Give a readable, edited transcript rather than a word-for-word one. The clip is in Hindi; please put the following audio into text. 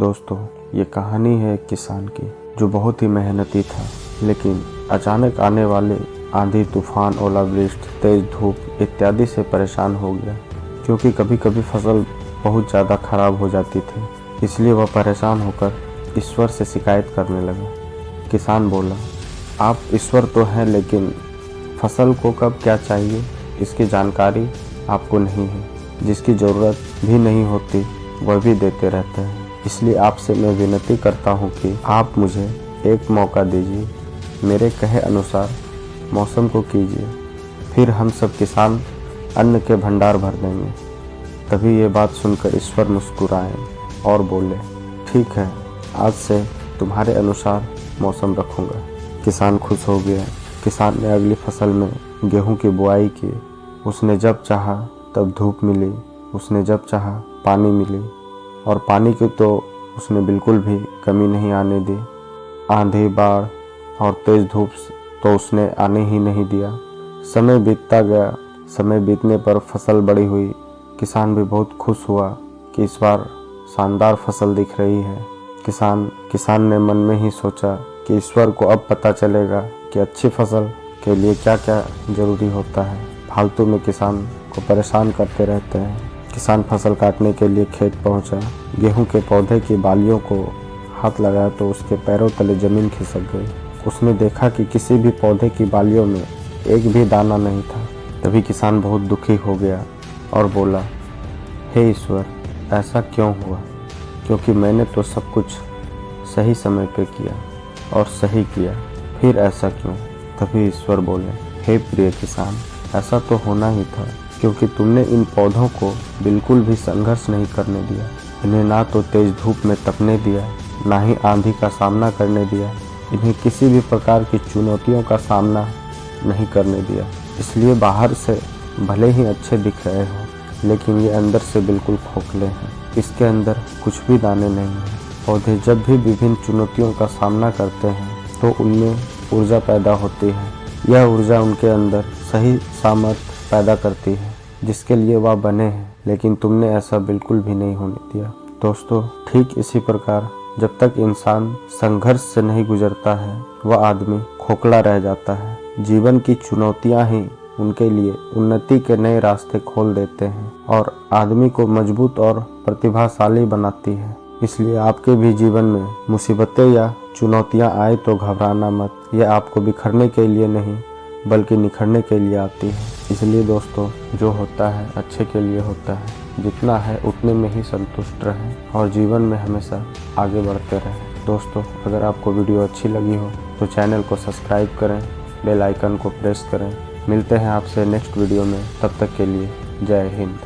दोस्तों, ये कहानी है एक किसान की जो बहुत ही मेहनती था, लेकिन अचानक आने वाले आंधी, तूफान, ओलावृष्टि, तेज धूप इत्यादि से परेशान हो गया, क्योंकि कभी कभी फसल बहुत ज़्यादा खराब हो जाती थी। इसलिए वह परेशान होकर ईश्वर से शिकायत करने लगा। किसान बोला, आप ईश्वर तो हैं, लेकिन फसल को कब क्या चाहिए इसकी जानकारी आपको नहीं है। जिसकी ज़रूरत भी नहीं होती वह भी देते रहते हैं। इसलिए आपसे मैं विनती करता हूँ कि आप मुझे एक मौका दीजिए, मेरे कहे अनुसार मौसम को कीजिए, फिर हम सब किसान अन्न के भंडार भर देंगे। तभी ये बात सुनकर ईश्वर मुस्कुराए और बोले, ठीक है, आज से तुम्हारे अनुसार मौसम रखूँगा। किसान खुश हो गया। किसान ने अगली फसल में गेहूं की बुआई की। उसने जब चाहा तब धूप मिली, उसने जब चाहा पानी मिली, और पानी की तो उसने बिल्कुल भी कमी नहीं आने दी। आंधी, बाढ़ और तेज धूप तो उसने आने ही नहीं दिया। समय बीतता गया। समय बीतने पर फसल बड़ी हुई। किसान भी बहुत खुश हुआ कि इस बार शानदार फसल दिख रही है। किसान ने मन में ही सोचा कि ईश्वर को अब पता चलेगा कि अच्छी फसल के लिए क्या क्या ज़रूरी होता है। फालतू में किसान को परेशान करते रहते हैं। किसान फसल काटने के लिए खेत पहुंचा। गेहूं के पौधे की बालियों को हाथ लगाया तो उसके पैरों तले ज़मीन खिसक गई। उसने देखा कि किसी भी पौधे की बालियों में एक भी दाना नहीं था। तभी किसान बहुत दुखी हो गया और बोला, हे ईश्वर, ऐसा क्यों हुआ? क्योंकि मैंने तो सब कुछ सही समय पे किया और सही किया, फिर ऐसा क्यों? तभी ईश्वर बोले, हे प्रिय किसान, ऐसा तो होना ही था, क्योंकि तुमने इन पौधों को बिल्कुल भी संघर्ष नहीं करने दिया। इन्हें ना तो तेज धूप में तपने दिया, ना ही आंधी का सामना करने दिया। इन्हें किसी भी प्रकार की चुनौतियों का सामना नहीं करने दिया। इसलिए बाहर से भले ही अच्छे दिख रहे हो, लेकिन ये अंदर से बिल्कुल खोखले हैं। इसके अंदर कुछ भी दाने नहीं हैं। पौधे जब भी विभिन्न चुनौतियों का सामना करते हैं तो उनमें ऊर्जा पैदा होती है। यह ऊर्जा उनके अंदर सही सामर्थ्य पैदा करती है जिसके लिए वह बने हैं, लेकिन तुमने ऐसा बिल्कुल भी नहीं होने दिया। दोस्तों, ठीक इसी प्रकार जब तक इंसान संघर्ष से नहीं गुजरता है, वह आदमी खोखला रह जाता है। जीवन की चुनौतियां ही उनके लिए उन्नति के नए रास्ते खोल देते हैं और आदमी को मजबूत और प्रतिभाशाली बनाती है। इसलिए आपके भी जीवन में मुसीबतें या चुनौतियां आए तो घबराना मत। यह आपको बिखरने के लिए नहीं, बल्कि निखरने के लिए आती है। इसलिए दोस्तों, जो होता है अच्छे के लिए होता है। जितना है उतने में ही संतुष्ट रहें और जीवन में हमेशा आगे बढ़ते रहें। दोस्तों, अगर आपको वीडियो अच्छी लगी हो तो चैनल को सब्सक्राइब करें, बेल आइकन को प्रेस करें। मिलते हैं आपसे नेक्स्ट वीडियो में। तब तक के लिए जय हिंद।